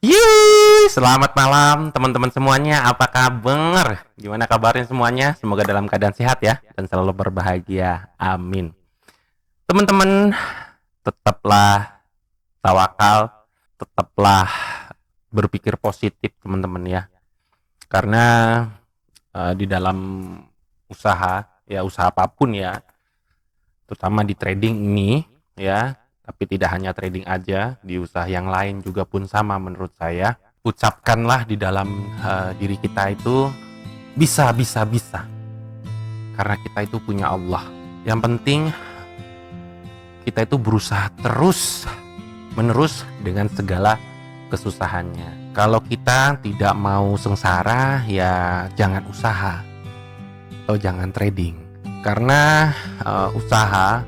Yeay, selamat malam teman-teman semuanya. Apa kabar? Gimana kabarnya semuanya? Semoga dalam keadaan sehat ya dan selalu berbahagia. Amin. Teman-teman, tetaplah tawakal, tetaplah berpikir positif teman-teman ya. Karena di dalam usaha ya, usaha apapun ya, terutama di trading ini ya, tapi tidak hanya trading aja, di usaha yang lain juga pun sama menurut saya. Ucapkanlah di dalam diri kita itu bisa, bisa, bisa. Karena kita itu punya Allah. Yang penting kita itu berusaha terus menerus dengan segala kesusahannya. Kalau kita tidak mau sengsara, ya jangan usaha atau jangan trading. Karena usaha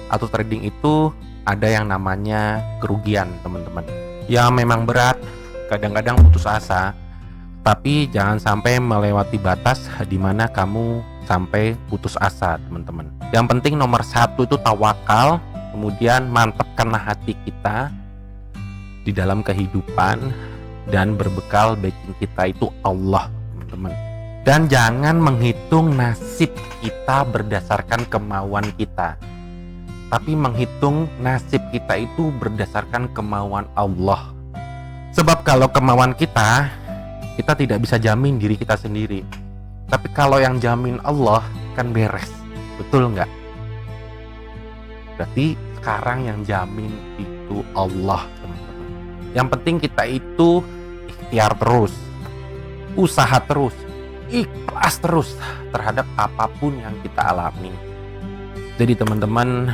atau trading itu ada yang namanya kerugian, teman-teman. Ya memang berat, kadang-kadang putus asa, tapi jangan sampai melewati batas di mana kamu sampai putus asa, teman-teman. Yang penting nomor satu itu tawakal, kemudian mantapkanlah hati kita di dalam kehidupan dan berbekal backing kita itu Allah, teman-teman. Dan jangan menghitung nasib kita berdasarkan kemauan kita, tapi menghitung nasib kita itu berdasarkan kemauan Allah. Sebab kalau kemauan kita tidak bisa jamin diri kita sendiri. Tapi kalau yang jamin Allah kan beres. Betul nggak? Berarti sekarang yang jamin itu Allah, teman-teman. Yang penting kita itu ikhtiar terus, usaha terus, ikhlas terus terhadap apapun yang kita alami. Jadi teman-teman,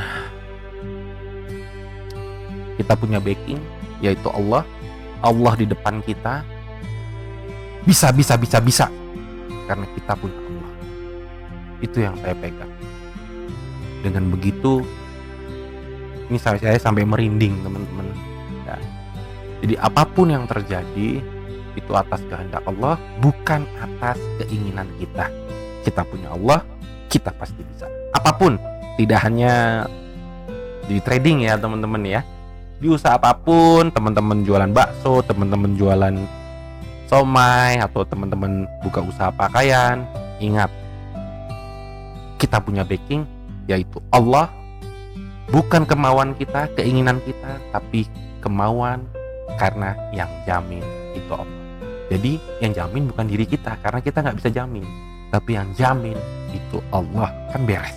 kita punya backing, yaitu Allah. Allah di depan kita. Bisa. Karena kita punya Allah. Itu yang saya pegang. Dengan begitu, ini saya sampai merinding, teman-teman. Ya. Jadi apapun yang terjadi, itu atas kehendak Allah, bukan atas keinginan kita. Kita punya Allah, kita pasti bisa. Apapun, tidak hanya di trading ya teman-teman ya. Di usaha apapun, teman-teman jualan bakso, teman-teman jualan somai, atau teman-teman buka usaha pakaian, ingat, kita punya backing, yaitu Allah. Bukan kemauan kita, keinginan kita, tapi kemauan karena yang jamin itu Allah. Jadi yang jamin bukan diri kita, karena kita nggak bisa jamin, tapi yang jamin itu Allah. Kan beres.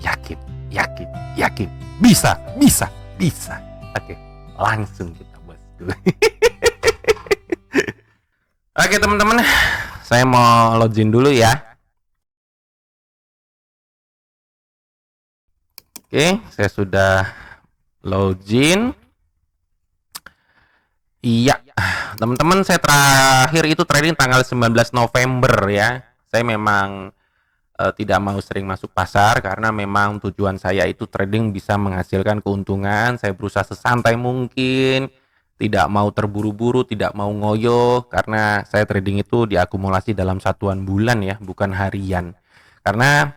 Yakin. Bisa. Oke, langsung kita bosku. Oke teman-teman, saya mau login dulu ya. Oke, saya sudah login. Iya, teman-teman, saya terakhir itu trading tanggal 19 November ya. Saya memang tidak mau sering masuk pasar karena memang tujuan saya itu trading bisa menghasilkan keuntungan. Saya berusaha sesantai mungkin, tidak mau terburu-buru, tidak mau ngoyo, karena saya trading itu diakumulasi dalam satuan bulan ya, bukan harian. Karena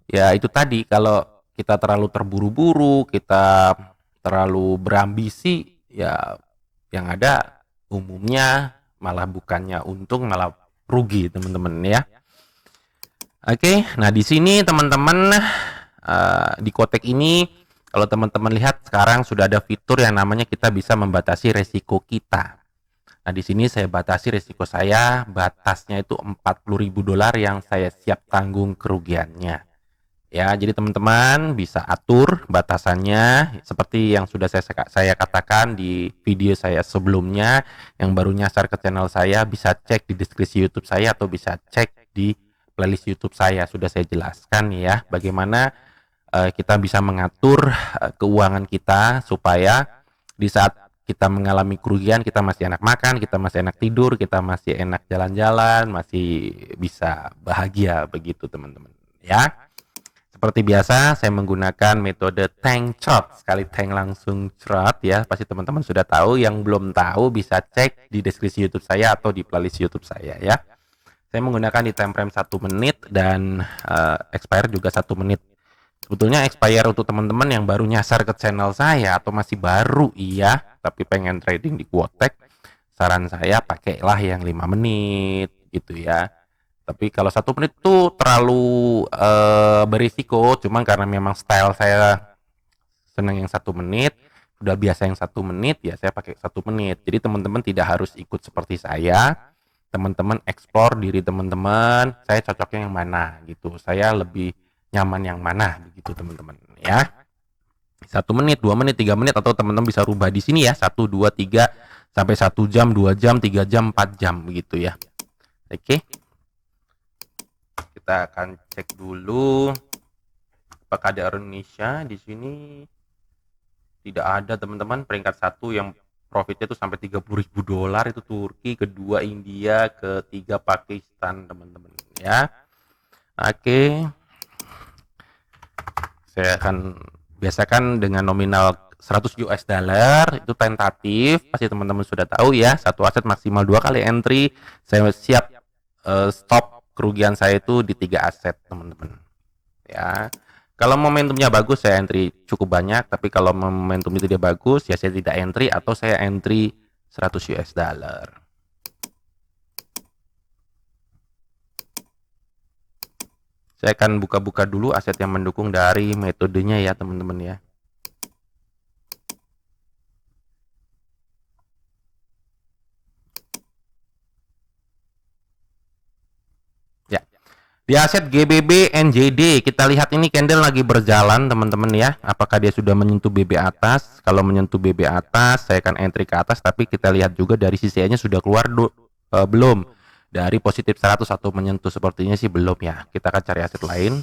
ya itu tadi, kalau kita terlalu terburu-buru, kita terlalu berambisi, ya yang ada umumnya malah bukannya untung, malah rugi, teman-teman ya. Oke, nah di sini teman-teman, di Kotek ini, kalau teman-teman lihat sekarang sudah ada fitur yang namanya kita bisa membatasi resiko kita. Nah di sini saya batasi resiko saya, batasnya itu $40.000 yang saya siap tanggung kerugiannya. Ya, jadi teman-teman bisa atur batasannya seperti yang sudah saya katakan di video saya sebelumnya. Yang baru nyasar ke channel saya bisa cek di deskripsi YouTube saya atau bisa cek di playlist YouTube saya. Sudah saya jelaskan ya bagaimana kita bisa mengatur keuangan kita supaya di saat kita mengalami kerugian kita masih enak makan, kita masih enak tidur, kita masih enak jalan-jalan, masih bisa bahagia begitu teman-teman ya. Seperti biasa, saya menggunakan metode tank chart. Sekali tank langsung chart ya. Pasti teman-teman sudah tahu. Yang belum tahu bisa cek di deskripsi YouTube saya atau di playlist YouTube saya ya. Saya menggunakan di time frame 1 menit dan expire juga 1 menit. Sebetulnya expire untuk teman-teman yang baru nyasar ke channel saya atau masih baru iya, tapi pengen trading di Quotek, saran saya pakailah yang 5 menit gitu ya. Tapi kalau 1 menit tuh terlalu berisiko, cuman karena memang style saya senang yang 1 menit, udah biasa yang 1 menit ya saya pakai 1 menit. Jadi teman-teman tidak harus ikut seperti saya, teman-teman explore diri teman-teman, saya cocoknya yang mana gitu, saya lebih nyaman yang mana begitu teman-teman ya. 1 menit, 2 menit, 3 menit, atau teman-teman bisa rubah di sini ya, 1, 2, 3 sampai 1 jam, 2 jam, 3 jam, 4 jam begitu ya. Oke, kita akan cek dulu apakah ada Indonesia di sini. Tidak ada teman-teman. Peringkat 1 yang profitnya itu sampai 30.000 dolar itu Turki, kedua India, ketiga Pakistan teman-teman ya. Oke, saya akan biasakan dengan nominal 100 US dollar, itu tentatif, pasti teman-teman sudah tahu ya, satu aset maksimal 2 kali entry. Saya siap stop kerugian saya itu di 3 aset teman-teman ya. Kalau momentumnya bagus saya entry cukup banyak, tapi kalau momentumnya tidak bagus ya saya tidak entry atau saya entry 100 US dollar. Saya akan buka-buka dulu aset yang mendukung dari metodenya ya teman-teman ya. Ya. Di aset GBB NJD, kita lihat ini candle lagi berjalan teman-teman ya. Apakah dia sudah menyentuh BB atas? Kalau menyentuh BB atas, saya akan entry ke atas. Tapi kita lihat juga dari CCI-nya sudah keluar belum. Dari positif 100 atau menyentuh, sepertinya sih belum ya. Kita akan cari aset lain.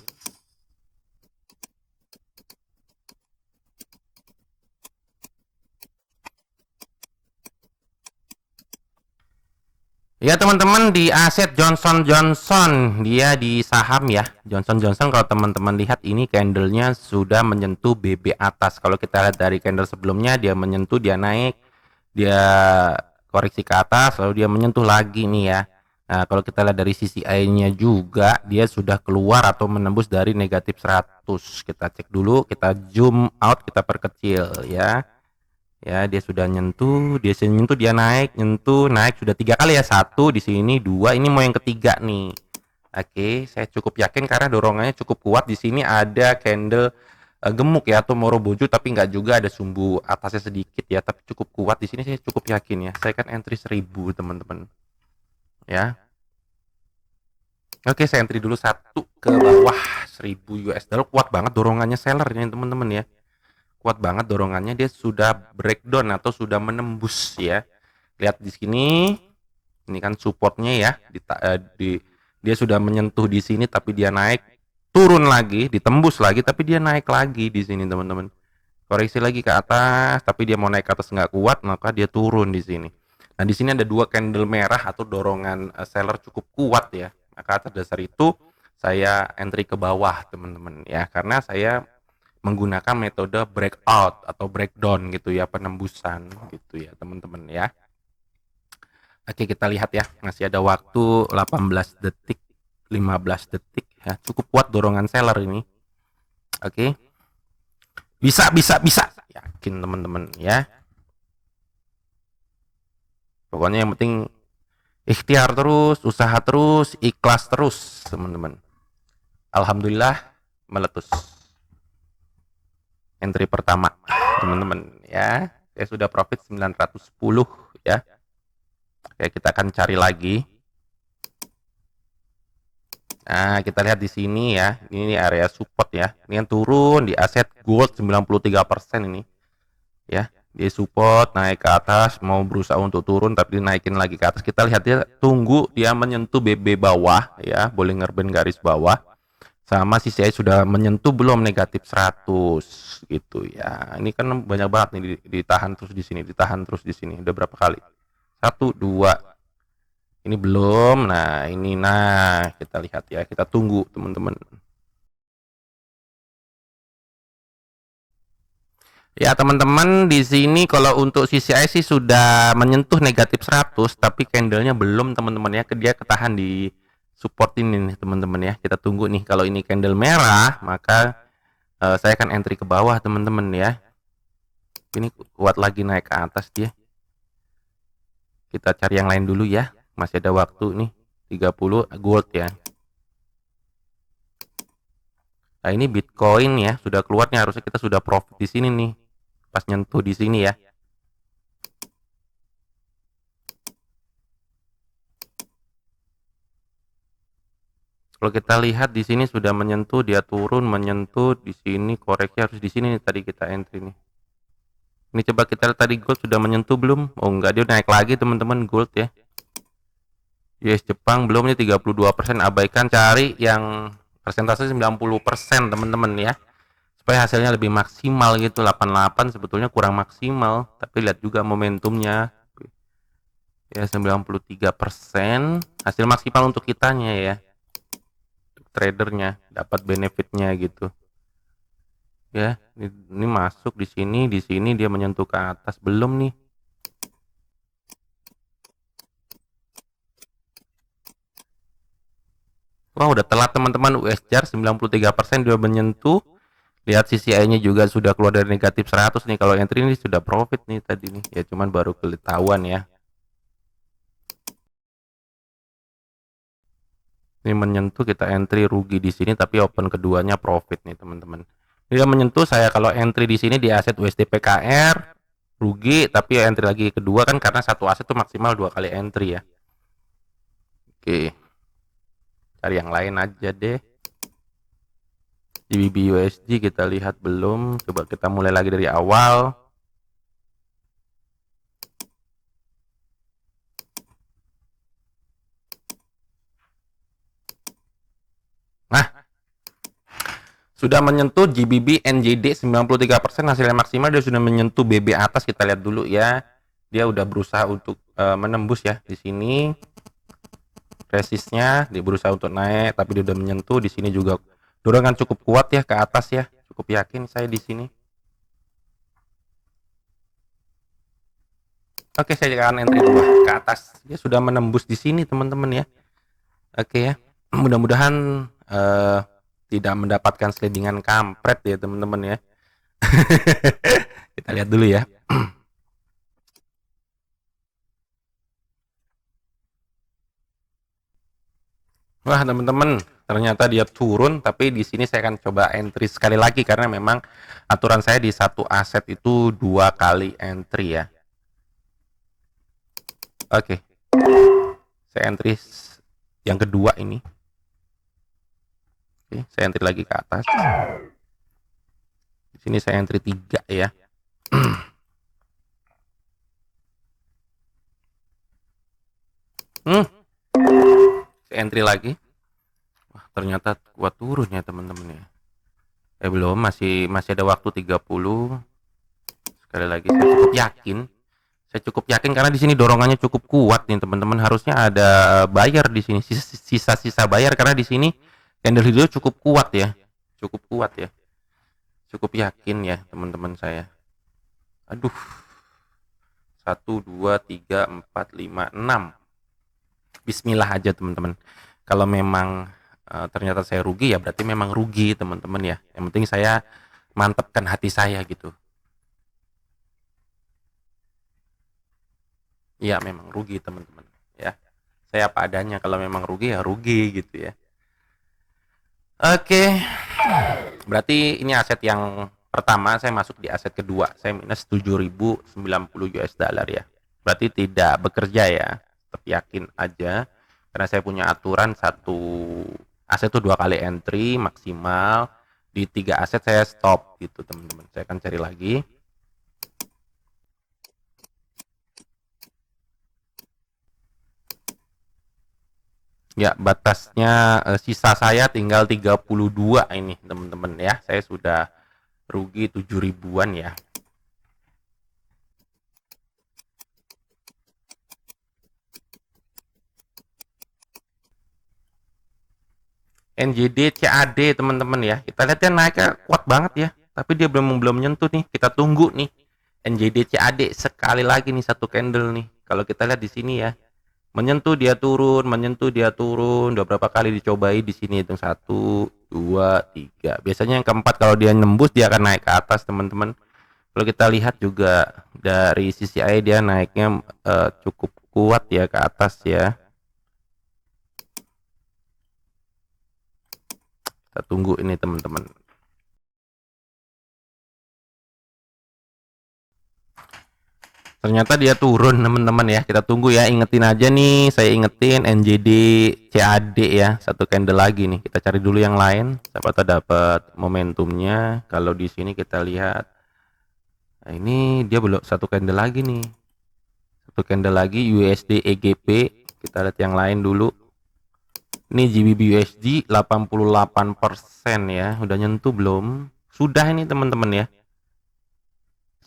Ya teman-teman, di aset Johnson Johnson, dia di saham ya. Johnson Johnson, kalau teman-teman lihat ini candlenya sudah menyentuh BB atas. Kalau kita lihat dari candle sebelumnya, dia menyentuh, dia naik, dia koreksi ke atas, lalu dia menyentuh lagi nih ya. Nah, kalau kita lihat dari sisi CCI-nya juga, dia sudah keluar atau menembus dari negatif 100. Kita cek dulu, kita zoom out, kita perkecil ya. Ya, dia sudah nyentuh, dia naik, nyentuh, naik sudah 3 kali ya. 1 di sini, 2, ini mau yang ketiga nih. Oke, saya cukup yakin karena dorongannya cukup kuat. Di sini ada candle gemuk ya atau moroboju, tapi nggak juga, ada sumbu atasnya sedikit ya, tapi cukup kuat. Di sini saya cukup yakin ya. Saya kan entry 1000 teman-teman. Ya. Oke, saya entry dulu 1 ke bawah 1000 US dollar, kuat banget dorongannya sellernya teman-teman ya. Kuat banget dorongannya, dia sudah breakdown atau sudah menembus ya. Lihat di sini, ini kan supportnya ya, dia sudah menyentuh di sini tapi dia naik, turun lagi, ditembus lagi tapi dia naik lagi di sini teman-teman. Koreksi lagi ke atas, tapi dia mau naik ke atas nggak kuat, maka dia turun di sini. Nah di sini ada 2 candle merah atau dorongan seller cukup kuat ya. Maka atas dasar itu saya entry ke bawah teman-teman ya, karena saya menggunakan metode breakout atau breakdown gitu ya, penembusan gitu ya teman-teman ya. Oke, kita lihat ya, masih ada waktu 18 detik, 15 detik ya, cukup kuat dorongan seller ini. Oke, bisa yakin teman-teman ya. Pokoknya yang penting ikhtiar terus, usaha terus, ikhlas terus teman-teman. Alhamdulillah meletus entry pertama teman-teman ya. Saya sudah profit 910 ya. Oke, kita akan cari lagi. Nah, kita lihat di sini ya. Ini area support ya. Ini yang turun di aset gold 93% ini. Ya, dia support naik ke atas, mau berusaha untuk turun tapi dinaikin lagi ke atas. Kita lihat dia, tunggu dia menyentuh BB bawah ya, Bollinger Band garis bawah. Sama CCI sudah menyentuh belum negatif 100 gitu ya. Ini kan banyak banget nih ditahan terus di sini, ditahan terus di sini. Udah berapa kali? 1, 2. Ini belum. Nah, ini kita lihat ya. Kita tunggu, teman-teman. Ya, teman-teman, di sini kalau untuk CCI sih sudah menyentuh negatif 100, tapi candlenya belum, teman-teman ya. Dia ketahan di support ini nih, teman-teman ya. Kita tunggu nih. Kalau ini candle merah, maka saya akan entry ke bawah teman-teman ya. Ini kuat lagi naik ke atas dia. Kita cari yang lain dulu ya. Masih ada waktu nih. 30 gold ya. Nah, ini Bitcoin ya, sudah keluar nih, harusnya kita sudah profit di sini nih. Pas nyentuh di sini ya. Kalau kita lihat di sini sudah menyentuh, dia turun, menyentuh di sini, koreksi harus di sini nih tadi kita entry nih. Ini coba kita lihat tadi gold sudah menyentuh belum? Oh enggak, dia naik lagi teman-teman gold ya. Yes, Jepang belum nih 32%, abaikan, cari yang persentase 90% teman-teman ya. Supaya hasilnya lebih maksimal gitu. 88 sebetulnya kurang maksimal, tapi lihat juga momentumnya. Ya 93% hasil maksimal untuk kitanya ya. Untuk tradernya dapat benefitnya gitu. Ya, ini masuk di sini dia menyentuh ke atas belum nih. Wah, udah telat teman-teman. USJAR 93% dia menyentuh. Lihat CCI-nya juga sudah keluar dari negatif 100 nih. Kalau entry ini sudah profit nih tadi nih. Ya cuman baru ketahuan ya. Ini menyentuh, kita entry rugi di sini, tapi open keduanya profit nih teman-teman. Dia menyentuh, saya kalau entry di sini di aset USD PKR rugi, tapi entry lagi kedua kan karena satu aset tuh maksimal 2 kali entry ya. Oke, cari yang lain aja deh. GBP USD kita lihat belum, coba kita mulai lagi dari awal. Nah, sudah menyentuh GBP NJD 93%, hasilnya maksimal. Dia sudah menyentuh BB atas, kita lihat dulu ya. Dia udah berusaha untuk menembus ya di sini. Resistnya dia berusaha untuk naik, tapi dia udah menyentuh di sini juga. Dorongan cukup kuat ya ke atas ya. Cukup yakin saya di sini. Oke, saya akan entry dua ke atas. Dia sudah menembus di sini teman-teman ya. Oke ya. Mudah-mudahan tidak mendapatkan slidingan kampret ya teman-teman ya. Kita lihat dulu ya. Wah teman-teman, ternyata dia turun, tapi di sini saya akan coba entry sekali lagi karena memang aturan saya di satu aset itu 2 kali entry ya. Oke, saya entry yang kedua ini. Oke, saya entry lagi ke atas. Di sini saya entry 3 ya. Saya entry lagi. Wah, ternyata kuat turun ya teman-teman ya. Belum, masih ada waktu 30. Sekali lagi saya cukup yakin. Saya cukup yakin karena di sini dorongannya cukup kuat nih teman-teman. Harusnya ada buyer di sini, sisa-sisa buyer karena di sini candle hijau cukup kuat ya. Cukup kuat ya. Cukup yakin ya teman-teman saya. Aduh. 1 2 3 4 5 6. Bismillah aja teman-teman. Kalau memang ternyata saya rugi ya berarti memang rugi teman-teman ya. Yang penting saya mantapkan hati saya gitu. Iya memang rugi teman-teman ya. Saya apa adanya, kalau memang rugi ya rugi gitu ya. Oke. Berarti ini aset yang pertama, saya masuk di aset kedua. Saya minus 7.090 US dollar ya. Berarti tidak bekerja ya. Tetap yakin aja karena saya punya aturan satu aset itu 2 kali entry maksimal. Di 3 aset saya stop gitu teman-teman. Saya akan cari lagi. Ya, batasnya sisa saya tinggal 32 ini teman-teman ya. Saya sudah rugi 7 ribuan ya. NJD CAD teman-teman ya. Kita lihat ya naiknya kuat banget ya. Tapi dia belum menyentuh nih. Kita tunggu nih. NJD CAD sekali lagi nih satu candle nih. Kalau kita lihat di sini ya. Menyentuh dia turun, menyentuh dia turun. Udah berapa kali dicobai di sini, hitung 1, 2, 3. Biasanya yang keempat kalau dia nembus dia akan naik ke atas, teman-teman. Kalau kita lihat juga dari sisi CCI dia naiknya cukup kuat ya ke atas ya. Kita tunggu ini teman-teman. Ternyata dia turun teman-teman ya. Kita tunggu ya. Ingetin aja nih. Saya ingetin NJD CAD ya. Satu candle lagi nih. Kita cari dulu yang lain. Siapa tahu dapat momentumnya. Kalau di sini kita lihat. Nah, ini dia belum satu candle lagi nih. Satu candle lagi USD EGP. Kita lihat yang lain dulu. Ini GBP USD 88% ya. Udah nyentuh belum? Sudah ini teman-teman ya.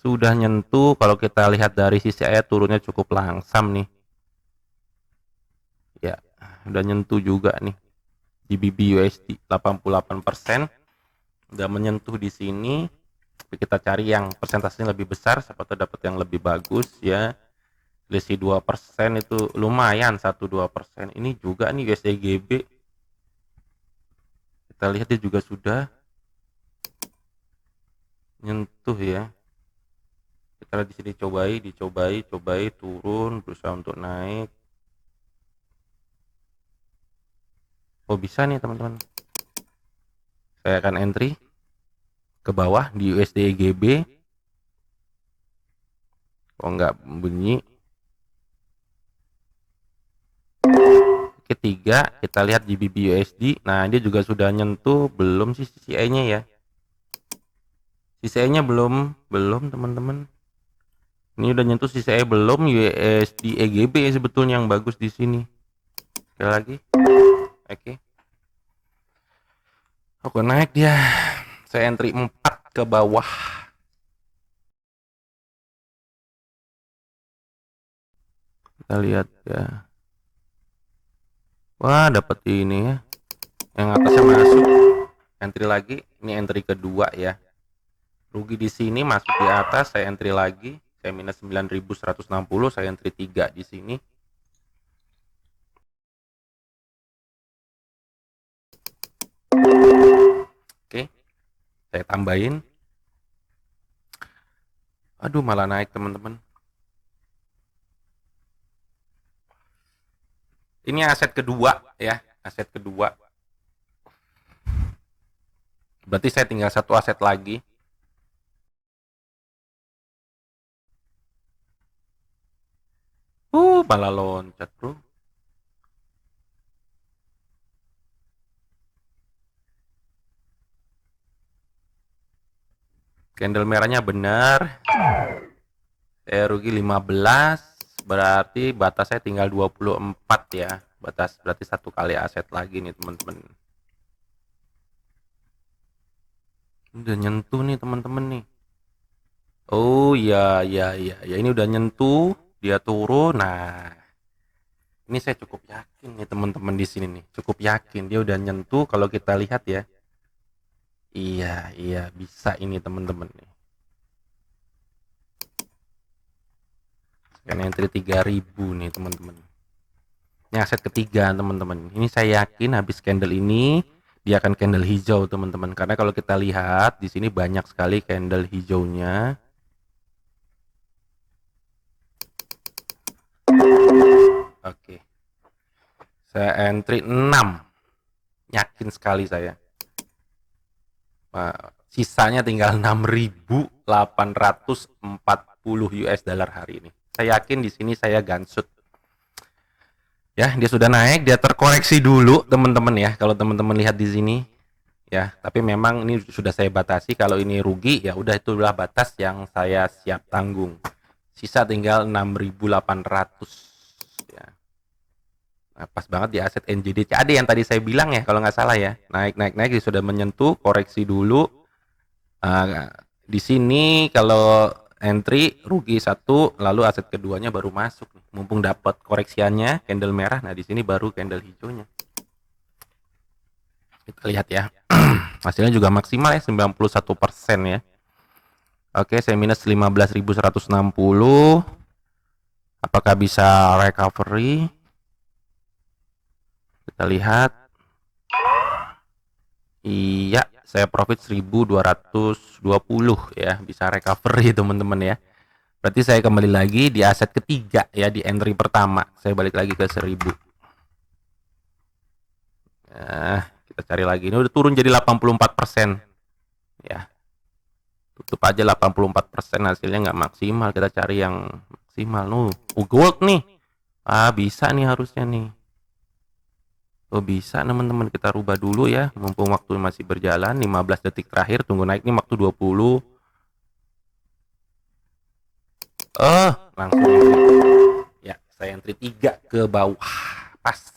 Sudah nyentuh. Kalau kita lihat dari sisi ayat turunnya cukup langsam nih ya, udah nyentuh juga nih GBP USD 88%, udah menyentuh di sini. Tapi kita cari yang persentasenya lebih besar, siapa tahu dapat yang lebih bagus ya. Selisih 2% itu lumayan, 1-2%. Ini juga nih USD GB, kita lihat dia juga sudah nyentuh ya. Kita lihat di sini, cobai turun, berusaha untuk naik. Oh bisa nih teman-teman. Saya akan entry ke bawah di USD GB. Oh nggak bunyi. Ketiga kita lihat GBP USD. Nah dia juga sudah nyentuh belum sih CCI-nya ya? CCI-nya belum teman-teman. Ini udah nyentuh CCI belum. USD EGB sebetulnya yang bagus di sini. Sekali lagi. Oke. Oke naik dia. Saya entry 4 ke bawah. Kita lihat ya. Wah dapat ini ya. Yang atasnya masuk. Entry lagi. Ini entry kedua ya. Rugi di sini, masuk di atas, saya entry lagi. Saya minus 9.160, saya entry 3 di sini. Oke. Saya tambahin. Aduh, malah naik, teman-teman. Ini aset kedua ya, aset kedua. Berarti saya tinggal satu aset lagi. Malah loncat, bro. Candle merahnya benar. Saya rugi 15, berarti batas saya tinggal 24 ya. Batas berarti satu kali aset lagi nih, teman-teman. Udah nyentuh nih, teman-teman nih. Oh ya, ini udah nyentuh, dia turun. Nah, ini saya cukup yakin nih teman-teman di sini nih, cukup yakin dia udah nyentuh. Kalau kita lihat ya, iya bisa ini teman-teman nih. Kan entry 3000 nih teman-teman. Ini aset ketiga teman-teman. Ini saya yakin habis candle ini dia akan candle hijau teman-teman. Karena kalau kita lihat di sini banyak sekali candle hijaunya. Oke. Saya entry 6. Yakin sekali saya. Sisanya tinggal 6.840 US dollar hari ini. Saya yakin di sini saya gansut. Ya, dia sudah naik, dia terkoreksi dulu, teman-teman ya. Kalau teman-teman lihat di sini, ya. Tapi memang ini sudah saya batasi. Kalau ini rugi, ya udah itulah batas yang saya siap tanggung. Sisa tinggal 6.800. Ya. Nah, pas banget di aset NJD CAD yang tadi saya bilang ya, kalau nggak salah ya. Naik, dia sudah menyentuh, koreksi dulu. Di sini kalau entry rugi satu, lalu aset keduanya baru masuk nih. Mumpung dapat koreksiannya candle merah, nah di sini baru candle hijaunya. Kita lihat ya. Hasilnya juga maksimal ya, 91% ya. Oke, saya minus 15.160. Apakah bisa recovery? Kita lihat. Iya, saya profit 1220 ya, bisa recovery teman-teman ya. Berarti saya kembali lagi di aset ketiga ya, di entry pertama. Saya balik lagi ke 1000. Nah, kita cari lagi. Ini udah turun jadi 84%. Ya. Tutup aja 84%, hasilnya nggak maksimal. Kita cari yang maksimal. Gold nih. Bisa nih harusnya nih. Bisa teman-teman, kita rubah dulu ya, mumpung waktu masih berjalan. 15 detik terakhir, tunggu naik nih waktu 20. Langsung ya, saya entry 3 ke bawah, pas.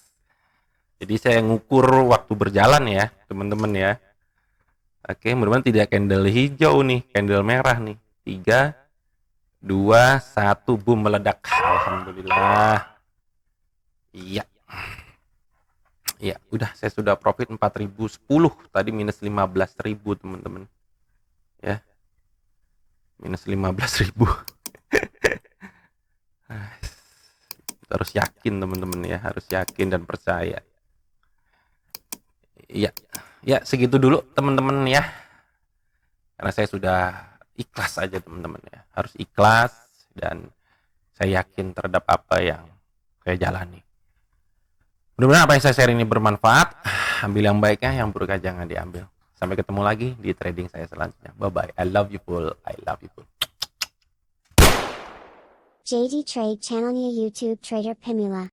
Jadi saya ngukur waktu berjalan ya teman-teman ya. Oke, mudah-mudahan tidak candle hijau nih, candle merah nih. 3, 2, 1, boom, meledak. Alhamdulillah. Iya. Ya, udah, saya sudah profit 4010, tadi minus 15.000 teman-teman. Ya. Minus 15.000. Harus yakin teman-teman ya, harus yakin dan percaya. Iya. Ya, segitu dulu teman-teman ya. Karena saya sudah ikhlas aja teman-teman ya. Harus ikhlas dan saya yakin terhadap apa yang saya jalani. Mudah-mudahan apa yang saya share ini bermanfaat. Ambil yang baiknya, yang buruknya jangan diambil. Sampai ketemu lagi di trading saya selanjutnya. Bye-bye. I love you full. I love you full. JD Trade channelnya YouTube Trader Pimula.